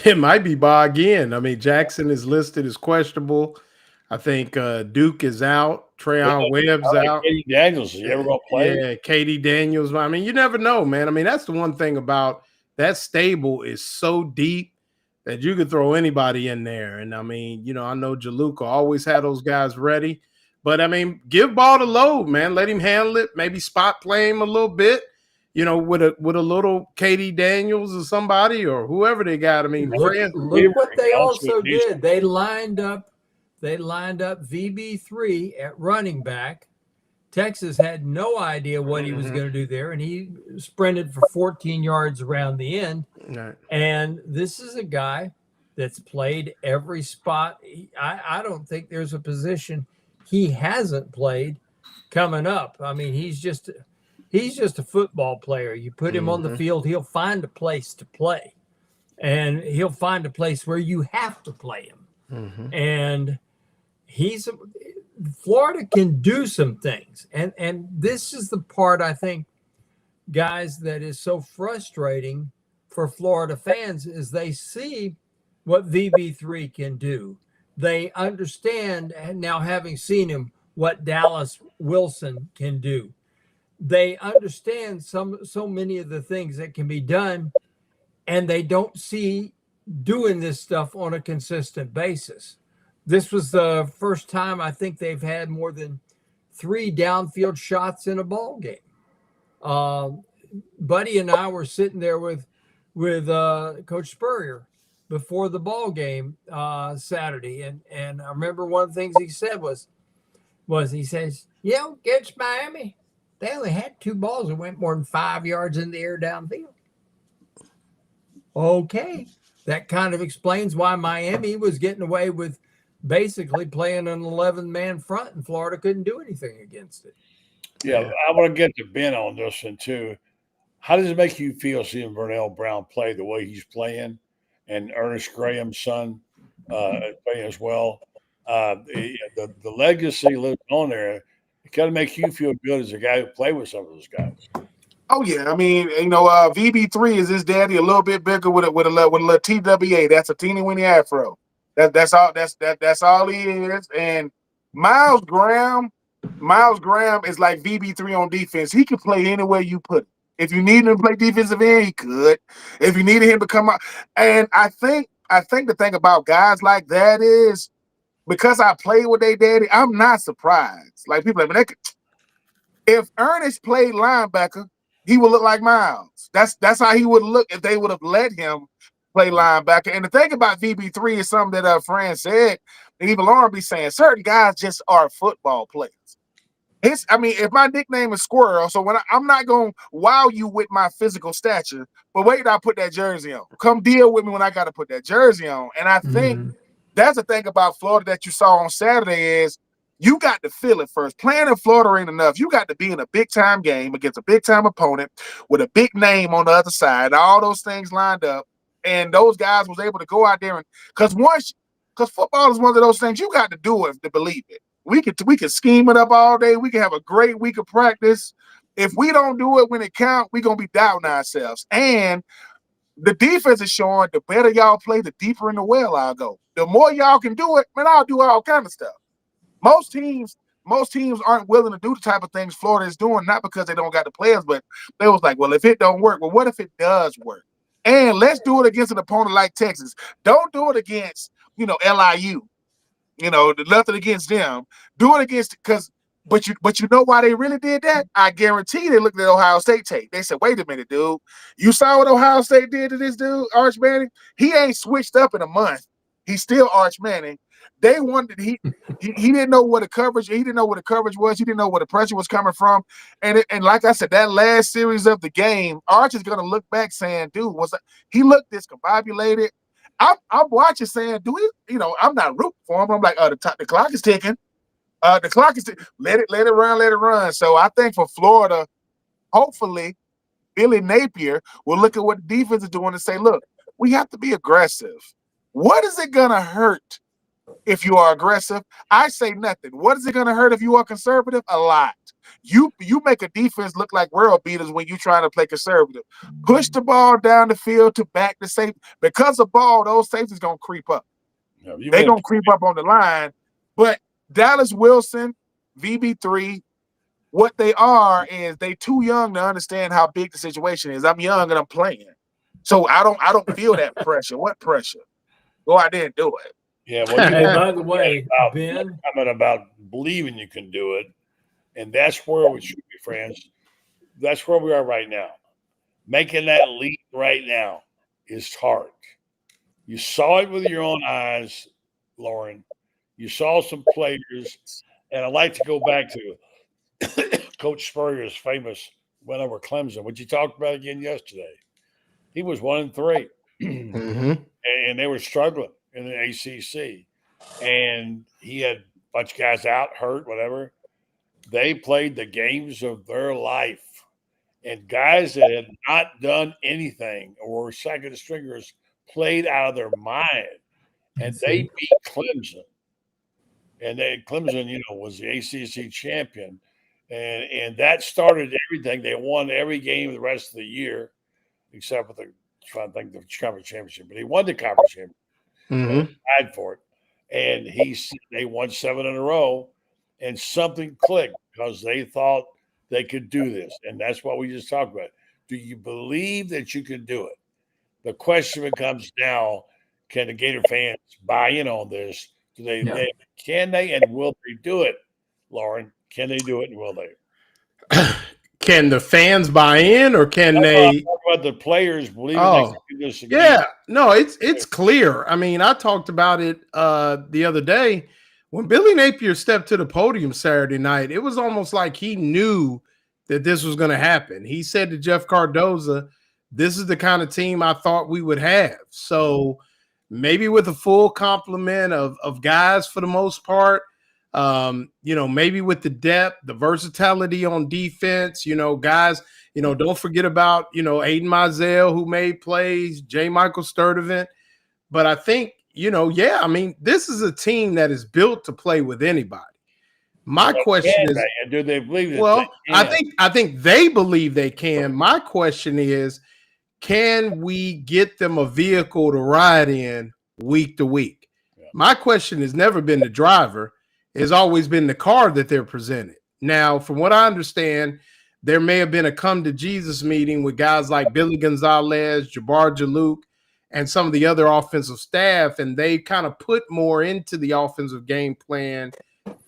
It might be Ba again. I mean, Jackson is listed as questionable. I think Duke is out. Trayon Webb's out. Katie Daniels, is he ever going to play? Yeah, Katie Daniels. I mean, you never know, man. I mean, that's the one thing about that stable is so deep that you could throw anybody in there. And I mean, I know Jaluka always had those guys ready. But I mean, give Ball the load, man. Let him handle it. Maybe spot play him a little bit, with a little Katie Daniels or somebody or whoever they got. I mean, look what they also did. They lined up VB3 at running back. Texas had no idea what he was going to do there, and he sprinted for 14 yards around the end. Right. And this is a guy that's played every spot. I don't think there's a position he hasn't played coming up. I mean, he's just a football player. You put him on the field, he'll find a place to play, and he'll find a place where you have to play him. And Florida can do some things. And this is the part, I think, guys, that is so frustrating for Florida fans is they see what VB3 can do. They understand, and now having seen him, what Dallas Wilson can do. They understand so many of the things that can be done, and they don't see doing this stuff on a consistent basis. This was the first time I think they've had more than 3 downfield shots in a ball game. Buddy and I were sitting there with Coach Spurrier before the ball game Saturday, and I remember one of the things he said was he says, against Miami, they only had 2 balls that went more than 5 yards in the air downfield. Okay, that kind of explains why Miami was getting away with basically playing an 11-man front, and Florida couldn't do anything against it. Yeah, I want to get to Ben on this one too. How does it make you feel seeing Vernell Brown play the way he's playing, and Ernest Graham's son playing as well? The legacy lives on there. It kind of makes you feel good as a guy who played with some of those guys. Oh yeah, I mean, VB3 is his daddy, a little bit bigger with a little TWA. That's a teeny weeny afro. That's all he is. And Miles Graham is like VB3 on defense. He can play anywhere you put him. If you need him to play defensive end, he could. If you needed him to come out, and I think the thing about guys like that is because I played with their daddy, I'm not surprised. Like people, if Ernest played linebacker, he would look like Miles. That's how he would look if they would have let him play linebacker. And the thing about VB3 is something that Franz said, and even Loren be saying, certain guys just are football players. if my nickname is Squirrel, so I'm not going to wow you with my physical stature, but wait till I put that jersey on. Come deal with me when I got to put that jersey on. And I think that's the thing about Florida that you saw on Saturday is you got to feel it first. Playing in Florida ain't enough. You got to be in a big-time game against a big-time opponent with a big name on the other side, all those things lined up, and those guys was able to go out there and because football is one of those things you got to do it to believe it. We could scheme it up all day. We can have a great week of practice. If we don't do it when it counts, we're going to be doubting ourselves. And the defense is showing the better y'all play, the deeper in the well I'll go. The more y'all can do it, man, I'll do all kind of stuff. Most teams aren't willing to do the type of things Florida is doing, not because they don't got the players, but they was like, well, if it don't work, well, what if it does work? And let's do it against an opponent like Texas. Don't do it against, LIU. Nothing against them. Do it against but you know why they really did that? I guarantee they looked at Ohio State tape. They said, wait a minute, dude. You saw what Ohio State did to this dude, Arch Manning? He ain't switched up in a month. He's still Arch Manning. They wanted he didn't know what the coverage. He didn't know what the coverage was. He didn't know where the pressure was coming from. And like I said, that last series of the game, Arch is gonna look back saying, dude, he looked discombobulated. I'm watching saying, I'm not rooting for him. I'm like, the clock is ticking. The clock is ticking. Let it run. So I think for Florida, hopefully, Billy Napier will look at what the defense is doing and say, look, we have to be aggressive. What is it gonna hurt if you are aggressive? I say nothing. What is it gonna hurt if you are conservative? A lot. You make a defense look like world beaters when you're trying to play conservative. Push the ball down the field to back the safety. Because of ball, those safeties going to creep up. They're going to creep up on the line. But Dallas Wilson, VB3, what they are is they too young to understand how big the situation is. I'm young and I'm playing. So I don't feel that pressure. What pressure? Go out there and do it. Yeah, well, by the way, Ben, comment about believing you can do it. And that's where we should be, friends. That's where we are right now. Making that leap right now is hard. You saw it with your own eyes, Loren. You saw some players, and I'd like to go back to Coach Spurrier's famous win over Clemson, which you talked about again yesterday. He was 1-3, and they were struggling in the ACC. And he had a bunch of guys out, hurt, whatever. They played the games of their life. And guys that had not done anything or were second stringers played out of their mind. And they beat Clemson. And Clemson, was the ACC champion. And that started everything. They won every game the rest of the year, except for the conference championship. But he won the conference championship. Tied for it. And they won 7 in a row. And something clicked because they thought they could do this. And that's what we just talked about. Do you believe that you can do it? The question becomes now, can the Gator fans buy in on this? Can they and will they do it, Loren? Can they do it and will they? Can the fans buy in or can they? Talk about the players believing they can do this again. Yeah, no, it's clear. I mean, I talked about it the other day. When Billy Napier stepped to the podium Saturday night, it was almost like he knew that this was going to happen. He said to Jeff Cardoza, this is the kind of team I thought we would have. So maybe with a full complement of guys for the most part, maybe with the depth, the versatility on defense, guys, don't forget about, Aiden Mizell, who made plays, J. Michael Sturdivant. But I think, this is a team that is built to play with anybody. My question is, do they believe that? Well, I think they believe they can. My question is, can we get them a vehicle to ride in week to week? Yeah. My question has never been the driver. It's always been the car that they're presented. Now, from what I understand, there may have been a come to Jesus meeting with guys like Billy Gonzalez, Jabbar Jalouk, and some of the other offensive staff, and they kind of put more into the offensive game plan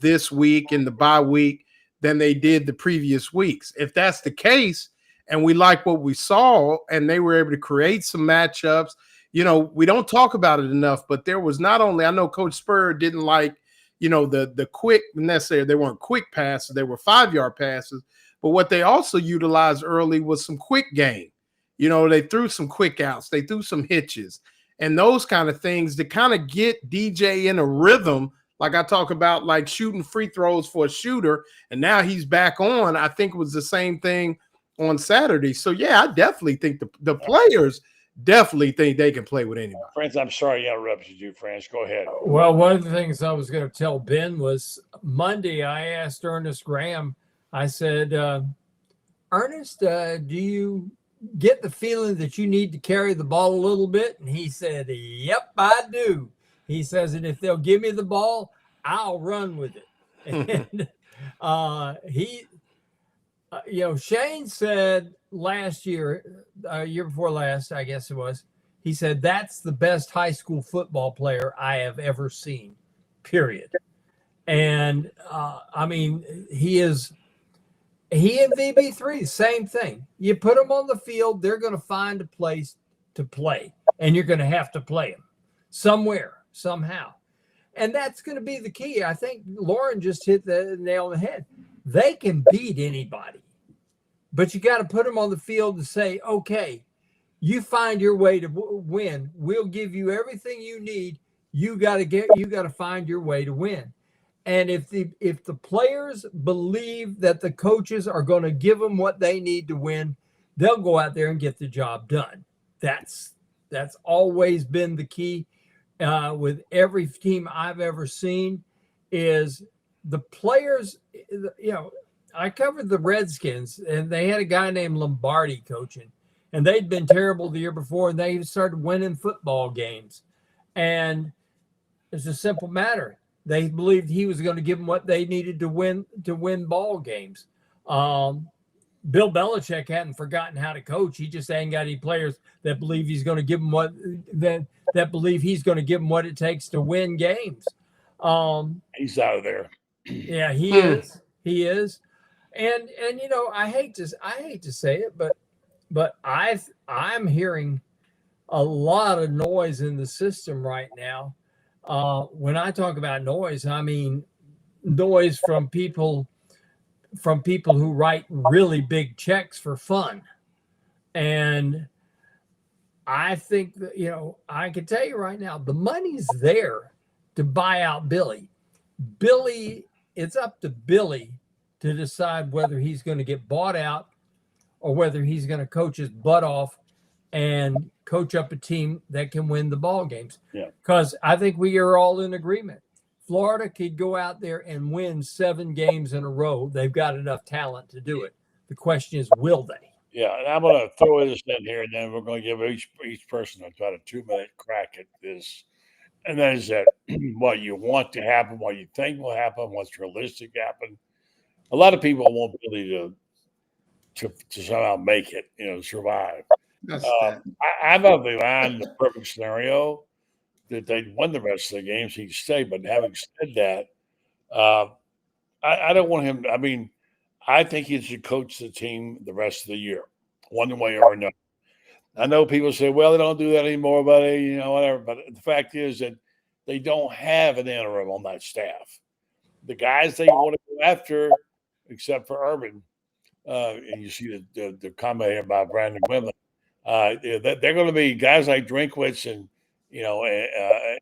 this week in the bye week than they did the previous weeks. If that's the case, and we like what we saw, and they were able to create some matchups, we don't talk about it enough, but there was not only, I know Coach Spurrier didn't like, the quick necessary. They weren't quick passes. They were 5-yard passes. But what they also utilized early was some quick game. They threw some quick outs. They threw some hitches and those kind of things to kind of get DJ in a rhythm. Like I talk about, like shooting free throws for a shooter. And now he's back on. I think it was the same thing on Saturday. So, yeah, I definitely think the players definitely think they can play with anybody. Franz, I'm sorry I interrupted you, Franz. Go ahead. Well, one of the things I was going to tell Ben was Monday I asked Ernest Graham, I said, Ernest, do you get the feeling that you need to carry the ball a little bit? And he said, yep, I do. He says, and if they'll give me the ball, I'll run with it. And Shane said last year, year before last, I guess it was, he said, that's the best high school football player I have ever seen, period. And he and VB3, same thing. You put them on the field, they're going to find a place to play, and you're going to have to play them somewhere, somehow. And that's going to be the key. I think Loren just hit the nail on the head. They can beat anybody, but you got to put them on the field and say, okay, you find your way to win. We'll give you everything you need. You got to find your way to win. And if the players believe that the coaches are going to give them what they need to win, they'll go out there and get the job done. That's always been the key with every team I've ever seen is the players. I covered the Redskins, and they had a guy named Lombardi coaching, and they'd been terrible the year before, and they started winning football games. And it's a simple matter. They believed he was going to give them what they needed to win ball games. Bill Belichick hadn't forgotten how to coach. He just ain't got any players that believe he's going to give them that believe he's going to give them what it takes to win games. He's out of there. Yeah, he is. He is. And I hate to say it, but I'm hearing a lot of noise in the system right now. When I talk about noise, I mean noise from people who write really big checks for fun. And I think that, I can tell you right now, the money's there to buy out Billy. It's up to Billy to decide whether he's going to get bought out or whether he's going to coach his butt off and coach up a team that can win the ball games. Yeah. Because I think we are all in agreement. Florida could go out there and win 7 games in a row. They've got enough talent to do it. The question is, will they? Yeah, and I'm going to throw this in here, and then we're going to give each person about a 2-minute crack at this. And that is that what you want to happen, what you think will happen, what's realistic happen. A lot of people want Billy to somehow make it, survive. I'm of the mind the perfect scenario that they'd win the rest of the games, he'd stay. But having said that, I don't want him. I mean, I think he should coach the team the rest of the year, one way or another. I know people say, well, they don't do that anymore, buddy, whatever. But the fact is that they don't have an interim on that staff. The guys they want to go after, except for Urban, and you see the comment here about Brandon Quinlan, they're going to be guys like Drinkwitz and they're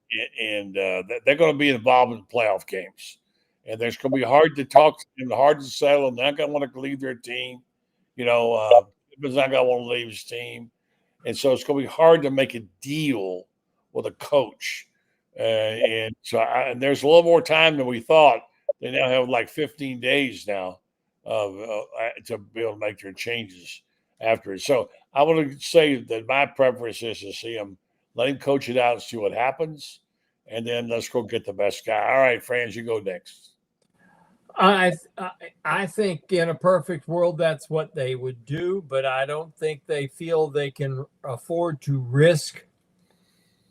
going to be involved in playoff games. And there's going to be hard to talk to them, hard to settle. They're not going to want to leave their team. He's not going to want to leave his team. And so it's going to be hard to make a deal with a coach. And there's a little more time than we thought. They now have like 15 days now to be able to make their changes after it. So I want to say that my preference is to see him, let him coach it out and see what happens. And then let's go get the best guy. All right, Franz, you go next. I think in a perfect world, that's what they would do, but I don't think they feel they can afford to risk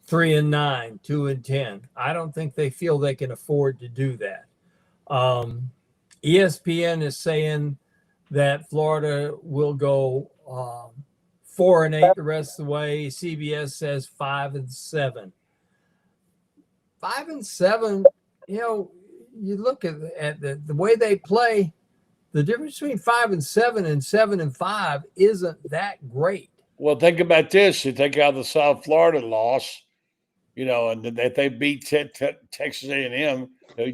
3-9, 2-10. I don't think they feel they can afford to do that. ESPN is saying that Florida will go 4-8 the rest of the way. CBS says 5-7. 5-7, you look at the way they play, the difference between 5-7 and 7-5 isn't that great. Well, think about this. You take out the South Florida loss, and that they beat Texas A&M,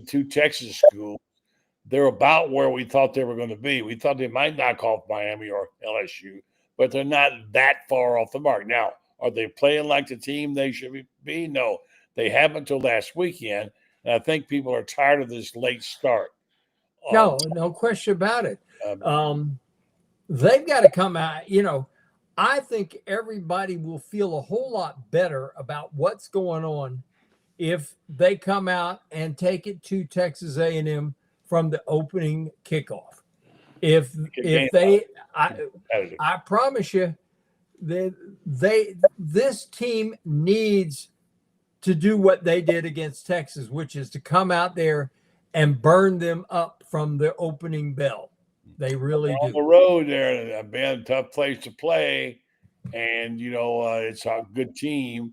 two Texas schools. They're about where we thought they were going to be. We thought they might knock off Miami or LSU, but they're not that far off the mark. Now, are they playing like the team they should be? No, they haven't until last weekend. And I think people are tired of this late start. No question about it. They've got to come out. I think everybody will feel a whole lot better about what's going on if they come out and take it to Texas A&M from the opening kickoff. If they, I promise you that this team needs to do what they did against Texas, which is to come out there and burn them up from the opening bell. They really do. On the road there, been a tough place to play, and it's a good team,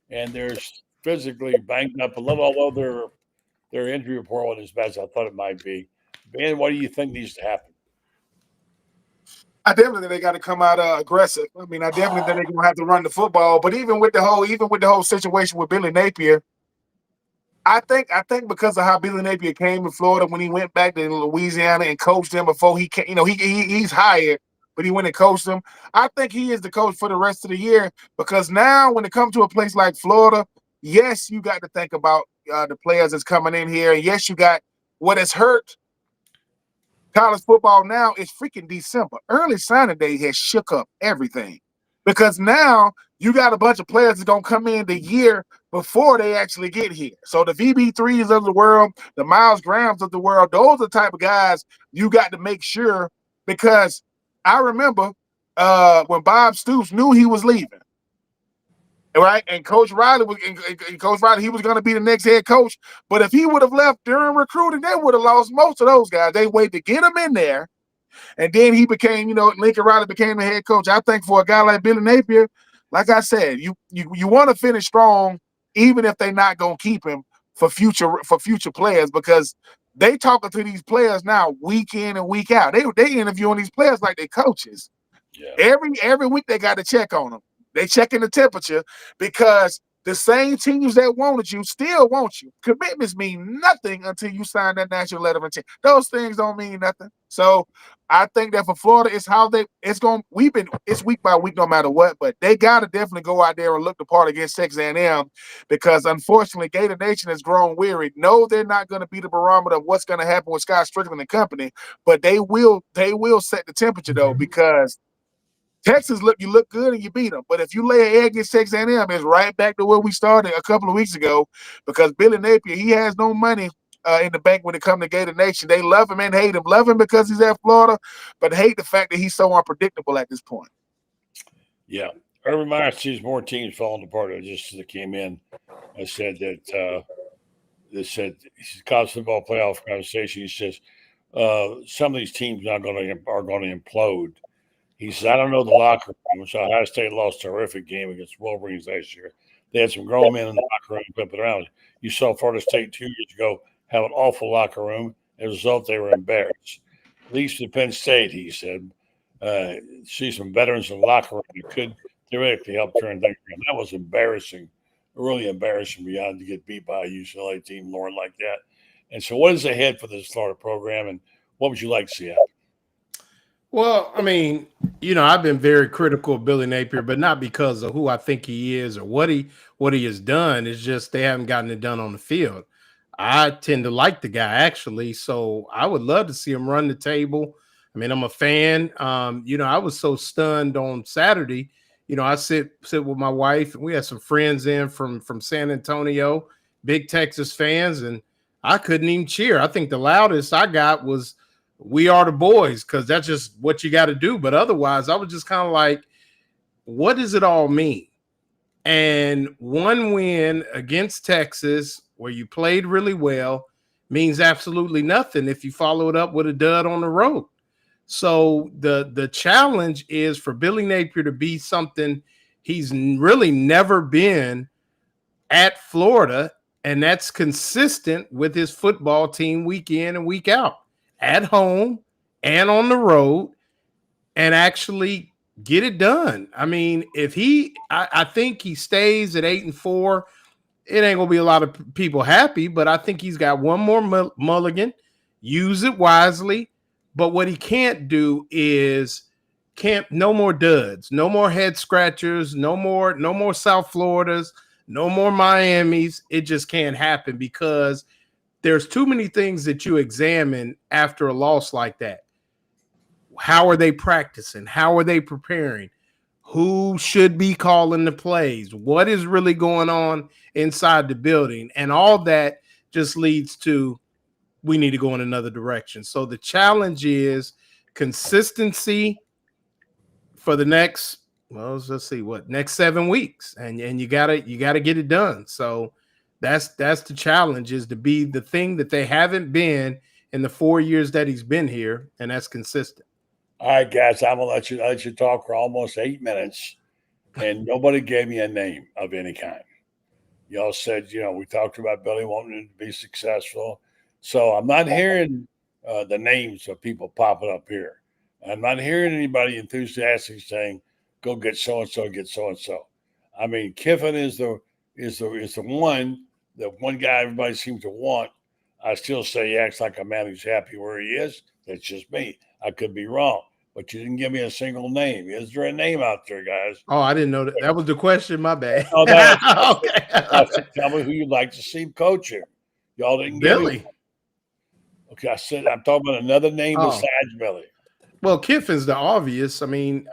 and they're physically banged up a little, although their injury report wasn't as bad as I thought it might be. Ben, what do you think needs to happen? I definitely think they got to come out aggressive. I mean, I definitely think they're going to have to run the football. But even with the whole situation with Billy Napier, I think because of how Billy Napier came to Florida when he went back to Louisiana and coached them before he came, he's hired, but he went and coached them. I think he is the coach for the rest of the year, because now when it comes to a place like Florida, yes, you got to think about the players that's coming in here. And yes, you got what has hurt college football now is freaking December. Early signing day has shook up everything, because now you got a bunch of players that's going to come in the year before they actually get here. So the VB3s of the world, the Miles Grahams of the world, those are the type of guys you got to make sure, because I remember when Bob Stoops knew he was leaving, right? And Coach Riley he was going to be the next head coach. But if he would have left during recruiting, they would have lost most of those guys. They waited to get him in there, and then he became, Lincoln Riley became the head coach. I think for a guy like Billy Napier, like I said, you want to finish strong, even if they're not going to keep him for future players, because they talking to these players now week in and week out. They interviewing these players like they coaches. Yeah. Every week they got to check on them. They checking the temperature, because the same teams that wanted you still want you. Commitments mean nothing until you sign that national letter of intent. Those things don't mean nothing. So I think that for Florida, it's week by week no matter what, but they got to definitely go out there and look the part against Texas A&M, because unfortunately Gator Nation has grown weary. No, they're not going to be the barometer of what's going to happen with Scott Strickland and company, but they will set the temperature though, because Texas, you look good and you beat them. But if you lay an egg against Texas A&M, it's right back to where we started a couple of weeks ago, because Billy Napier, he has no money in the bank when it comes to Gator Nation. They love him and hate him. Love him because he's at Florida, but hate the fact that he's so unpredictable at this point. Yeah. Urban Meyer sees more teams falling apart. Just as it came in, I said that he's college football playoff conversation. He says some of these teams are going to implode. He says, I don't know the locker room. So Ohio State lost a terrific game against Wolverines last year. They had some grown men in the locker room flipping around. You saw Florida State 2 years ago have an awful locker room. As a result, they were embarrassed. At least at Penn State, he said, see some veterans in the locker room that could theoretically help turn things around. That was embarrassing, really embarrassing beyond to get beat by a UCLA team, Loren, like that. And so what is ahead for this Florida program, and what would you like to see happen? Well, I mean, I've been very critical of Billy Napier, but not because of who I think he is or what he has done. It's just they haven't gotten it done on the field. I tend to like the guy, actually, so I would love to see him run the table. I mean, I'm a fan. I was so stunned on Saturday. I sit with my wife, and we had some friends in from San Antonio, big Texas fans, and I couldn't even cheer. I think the loudest I got was "We Are the Boys," because that's just what you got to do. But otherwise, I was just kind of like, what does it all mean? And one win against Texas, where you played really well, means absolutely nothing if you follow it up with a dud on the road. So the challenge is for Billy Napier to be something he's really never been at Florida, And that's consistent with his football team week in and week out, at home and on the road, and actually get it done. I mean, if I think he stays at 8-4, it ain't gonna be a lot of people happy, but I think he's got one more mulligan. Use it wisely. But what he can't do is no more duds, no more head scratchers, no more South Floridas, no more Miamis. It just can't happen because there's too many things that you examine after a loss like that. How are they practicing? How are they preparing? Who should be calling the plays? What is really going on inside the building? And all that just leads to we need to go in another direction. So the challenge is consistency for the next, next 7 weeks. And you gotta get it done. So that's the challenge, is to be the thing that they haven't been in the 4 years that he's been here, and that's consistent. All right, guys, I'm gonna let you talk for almost 8 minutes, and nobody gave me a name of any kind. Y'all said, we talked about Billy wanting to be successful, so I'm not hearing the names of people popping up here. I'm not hearing anybody enthusiastic saying, "Go get so and so, get so and so." I mean, Kiffin is the one guy everybody seems to want. I still say he acts like a man who's happy where he is. That's just me. I could be wrong, but you didn't give me a single name. Is there a name out there, guys? Oh, I didn't know that. That was the question. My bad. Oh, Okay. Tell me who you'd like to see coach him. Y'all didn't Billy. Give me. Okay, I said I'm talking about another name besides Billy. Well, Kiffin's the obvious. I mean,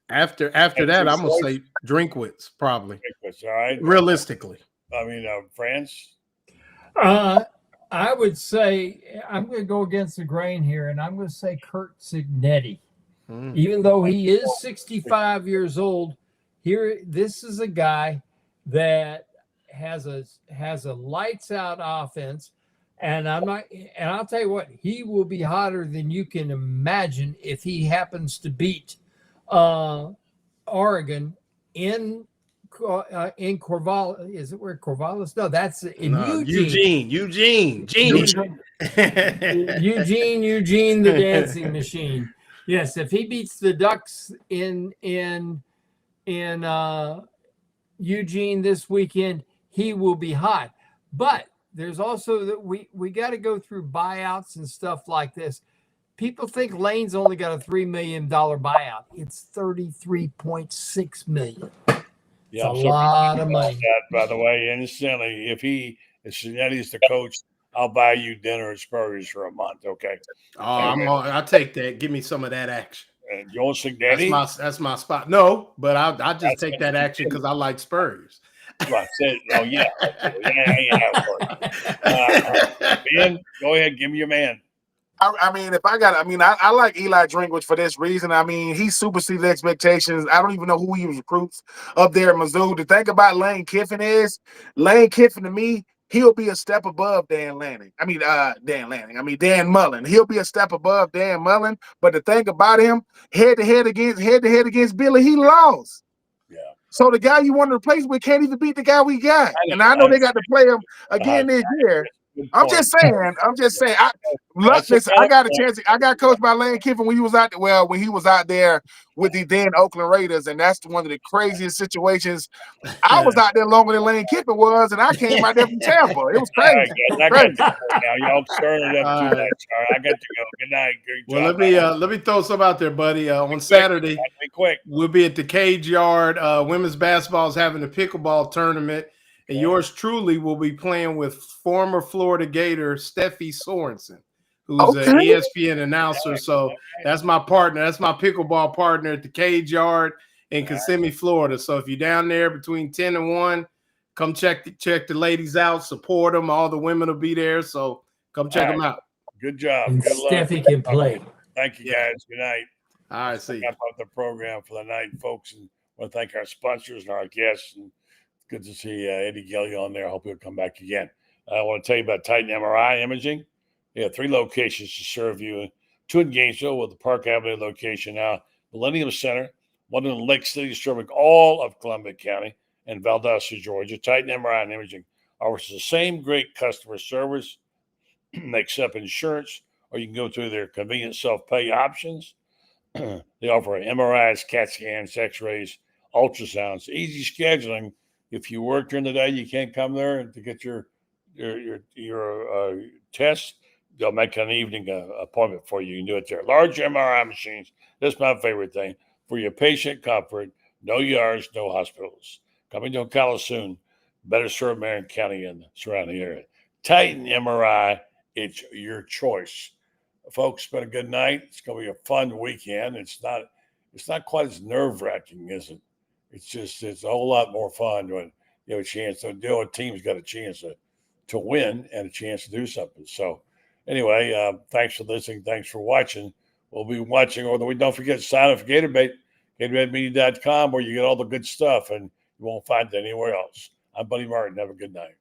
after that, I'm gonna say Drinkwitz probably. Drinkwitz, all right. Realistically, I mean, Franz. I would say I'm going to go against the grain here, and I'm going to say Curt Cignetti. Even though he is 65 years old, this is a guy that has a lights out offense, and I'll tell you what, he will be hotter than you can imagine if he happens to beat Oregon in Corvallis. Is it where Corvallis? No, that's in Eugene. Eugene, the dancing machine. Yes, if he beats the Ducks in Eugene this weekend, he will be hot. But there's also that we got to go through buyouts and stuff like this. People think Lane's only got a $3 million buyout. It's $33.6 million. Yeah, it's a lot of money. That, by the way, instantly, if Cignetti's the coach, I'll buy you dinner at Spurrier's for a month. Okay. Oh, I'll take that. Give me some of that action. And you want Cignetti? That's my spot. No, but I'll just take that action because I like Spurriers. Well, I said, oh yeah. Ben, go ahead, give me your man. I like Eli Drinkwitz for this reason. I mean, he superseded expectations. I don't even know who he recruits up there at Mizzou. The thing about Lane Kiffin to me, he'll be a step above Dan Mullen. He'll be a step above Dan Mullen. But the thing about him, head to head against Billy, he lost. Yeah. So the guy you want to replace with can't even beat the guy we got. And I know they got to play him again this year. I'm just saying. I got a chance. I got coached by Lane Kiffin when he was out there. Well, when he was out there with the then Oakland Raiders, and that's one of the craziest situations. I was out there longer than Lane Kiffin was, and I came out there from Tampa. It was crazy. I got to go now. Y'all stirring it up too much. All right, I got to go. Good night. Well, let me throw some out there, buddy. On Saturday, we'll be at the Cage Yard. Women's basketball is having a pickleball tournament. And yours truly will be playing with former Florida Gator Steffi Sorensen, who's an ESPN announcer. So that's my partner. That's my pickleball partner at the Cage Yard in Kissimmee, Florida. So if you're down there between 10 and 1, come check the ladies out, support them. All the women will be there. So come check them out. Good job. And good Steffi luck. can play. Thank you, guys. Good night. All right, see you. Wrap up the program for the night, folks. And I want to thank our sponsors and our guests. And good to see Eddie Gilley on there. I hope he'll come back again. I want to tell you about Titan MRI Imaging. They have 3 locations to serve you. 2 in Gainesville with the Park Avenue location now. Millennium Center, one in Lake City, serving all of Columbia County and Valdosta, Georgia. Titan MRI and Imaging, Offers the same great customer service. They accept insurance, or you can go through their convenient self-pay options. They offer MRIs, CAT scans, X-rays, ultrasounds, easy scheduling. If you work during the day, you can't come there to get your test. They'll make an evening appointment for you. You can do it there. Large MRI machines. That's my favorite thing. For your patient comfort, no yards, no hospitals. Coming to Ocala soon. Better serve Marion County and the surrounding area. Titan MRI, it's your choice. Folks, it's been a good night. It's going to be a fun weekend. It's not quite as nerve-wracking, is it? It's a whole lot more fun when you have a chance to do. A team's got a chance to win and a chance to do something. So anyway, thanks for listening. Thanks for watching. We'll be watching, or don't forget to sign up for GatorBait, GatorBaitMedia.com, where you get all the good stuff and you won't find it anywhere else. I'm Buddy Martin. Have a good night.